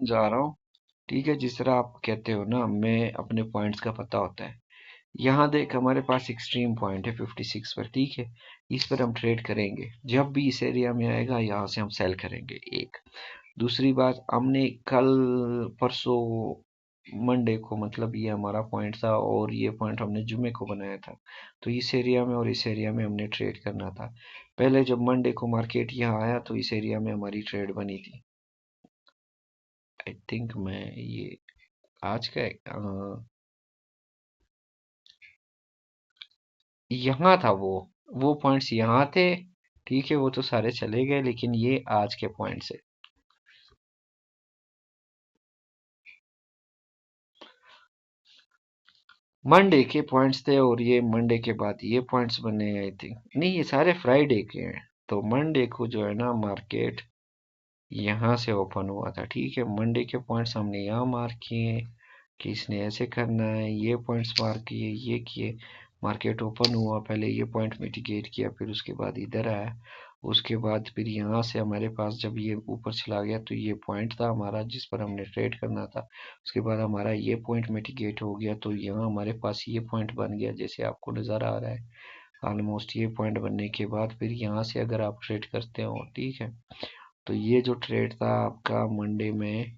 जा रहा हूँ। ठीक है, जिस तरह आप कहते हो ना, मैं अपने पॉइंट्स का पता होता है। यहाँ देख, हमारे पास एक्सट्रीम पॉइंट है 56 पर। ठीक है, इस पर हम ट्रेड करेंगे। जब भी इस एरिया में आएगा, यहाँ से हम सेल करेंगे। एक दूसरी बात, हमने कल परसों मंडे को, मतलब ये हमारा पॉइंट था और ये पॉइंट हमने जुमे को बनाया था, तो इस एरिया में और इस एरिया में हमने ट्रेड करना था। पहले जब मंडे को मार्केट यहाँ आया तो इस एरिया में हमारी ट्रेड बनी थी। आई थिंक मैं ये आज का यहाँ था वो पॉइंट्स यहाँ थे। ठीक है, वो तो सारे चले गए, लेकिन ये आज के पॉइंट्स है। मंडे के पॉइंट्स थे और ये मंडे के बाद ये पॉइंट्स बने, आई थिंक। नहीं, ये सारे फ्राइडे के हैं। तो मंडे को जो है ना, मार्केट यहाँ से ओपन हुआ था। ठीक है, मंडे के पॉइंट्स हमने यहाँ मार्क किए कि इसने ऐसे करना है। ये पॉइंट्स मार्क किए, ये किए। मार्केट ओपन हुआ, पहले ये पॉइंट मिटिगेट किया, फिर उसके बाद इधर आया। उसके बाद फिर यहाँ से हमारे पास जब ये ऊपर चला गया तो ये पॉइंट था हमारा जिस पर हमने ट्रेड करना था। उसके बाद हमारा ये पॉइंट मिटिगेट हो गया, तो यहाँ हमारे पास ये पॉइंट बन गया, जैसे आपको नज़र आ रहा है। ऑलमोस्ट ये पॉइंट बनने के बाद फिर यहाँ से अगर आप ट्रेड करते हो, ठीक है, तो ये जो ट्रेड था आपका मंडे में,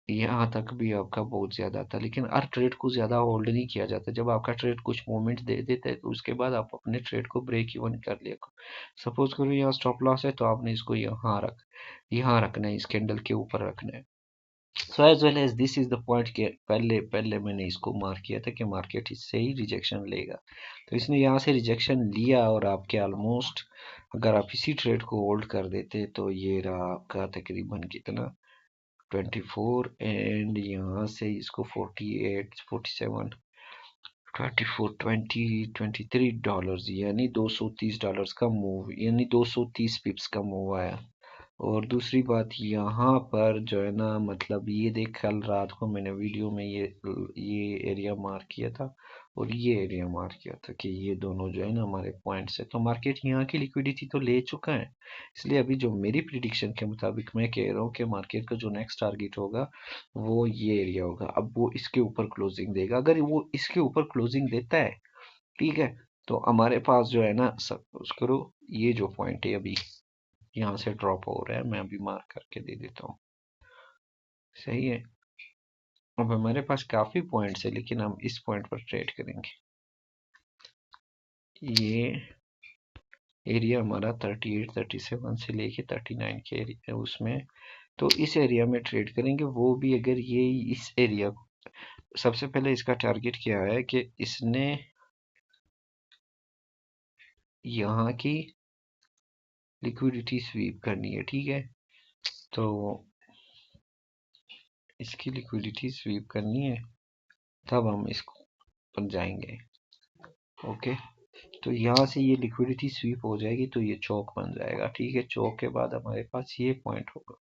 यहाँ तक भी आपका बहुत ज्यादा था। लेकिन हर ट्रेड को ज्यादा होल्ड नहीं किया जाता। जब आपका ट्रेड कुछ मूवमेंट दे देता है तो उसके बाद आप अपने ट्रेड को ब्रेक इवन कर लिया करो। सपोज करो यहाँ स्टॉप लॉस है, तो आपने इसको यहाँ रखना है, इस कैंडल के ऊपर रखना है। So as well as this is the point के पहले पहले मैंने इसको मार्क किया था कि मार्केट इससे ही रिजेक्शन लेगा। तो इसने यहाँ से रिजेक्शन लिया और आपके ऑलमोस्ट, अगर आप इसी ट्रेड को होल्ड कर देते तो ये रहा आपका तकरीबन कितना, 24, एंड यहाँ से इसको 48, 47, 24, 23 डॉलर्स, यानी $230 का मूव, यानी 230 पिप्स का मूव आया। और दूसरी बात, यहाँ पर जो है ना, मतलब ये देख, कल रात को मैंने वीडियो में ये एरिया मार्क किया था और ये एरिया मार्क किया था कि ये दोनों जो है ना हमारे पॉइंट्स है। तो मार्केट यहाँ की लिक्विडिटी तो ले चुका है। इसलिए अभी जो मेरी प्रिडिक्शन के मुताबिक मैं कह रहा हूँ कि मार्केट का जो नेक्स्ट टारगेट होगा वो ये एरिया होगा। अब वो इसके ऊपर क्लोजिंग देगा। अगर वो इसके ऊपर क्लोजिंग देता है, ठीक है, तो हमारे पास जो है ना, सपोज करो ये जो पॉइंट है अभी यहाँ से ड्रॉप हो रहा है, मैं अभी मार्क करके दे देता हूँ। सही है, अब हमारे पास काफी पॉइंट्स है, लेकिन हम इस पॉइंट पर ट्रेड करेंगे। ये एरिया हमारा 38, 37 से लेके 39 के एरिया उसमें, तो इस एरिया में ट्रेड करेंगे। वो भी अगर ये इस एरिया को, सबसे पहले इसका टारगेट क्या है कि इसने यहाँ की लिक्विडिटी स्वीप करनी है। ठीक है, तो इसकी लिक्विडिटी स्वीप करनी है, तब हम इसको पर जाएंगे। ओके, तो यहाँ से ये लिक्विडिटी स्वीप हो जाएगी तो ये चौक बन जाएगा। ठीक है, चौक के बाद हमारे पास ये पॉइंट होगा,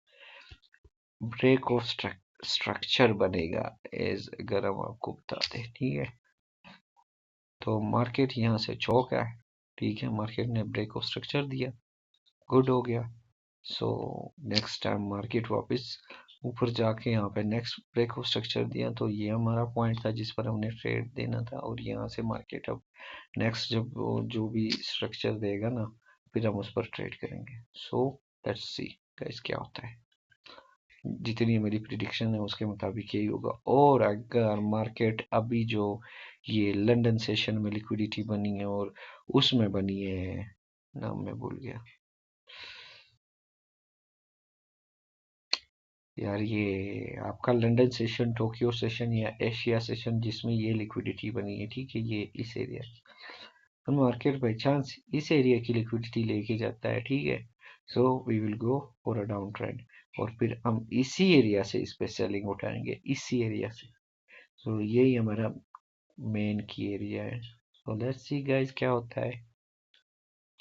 ब्रेक ऑफ स्ट्रक्चर बनेगा, एज अगर हम आपको बताते हैं। ठीक है, तो मार्केट यहाँ से चौक है। ठीक है, मार्केट ने ब्रेक ऑफ स्ट्रक्चर दिया, गुड हो गया। सो नेक्स्ट टाइम मार्केट वापस ऊपर जाके यहाँ पे नेक्स्ट ब्रेक ऑफ स्ट्रक्चर दिया, तो ये हमारा पॉइंट था जिस पर हमने ट्रेड देना था। और यहाँ से मार्केट अब नेक्स्ट जब वो जो भी स्ट्रक्चर देगा ना, फिर हम उस पर ट्रेड करेंगे। सो लेट्स सी गाइस क्या होता है। जितनी मेरी प्रिडिक्शन है उसके मुताबिक यही होगा। और अगर मार्केट अभी जो ये लंदन सेशन में लिक्विडिटी बनी है और उसमें बनी है, नाम मैं भूल गया यार, ये आपका लंदन सेशन, टोक्यो सेशन या एशिया सेशन जिसमें ये लिक्विडिटी बनी है, ठीक है, ये इस एरिया, तो मार्केट बाई चांस इस एरिया की लिक्विडिटी लेके जाता है। ठीक है, so we will go for a down trend, और फिर हम इसी एरिया से इस पे सेलिंग उठाएंगे, इसी एरिया से। सो यही हमारा मेन की एरिया है। सो लेट्स सी गाइस क्या होता है।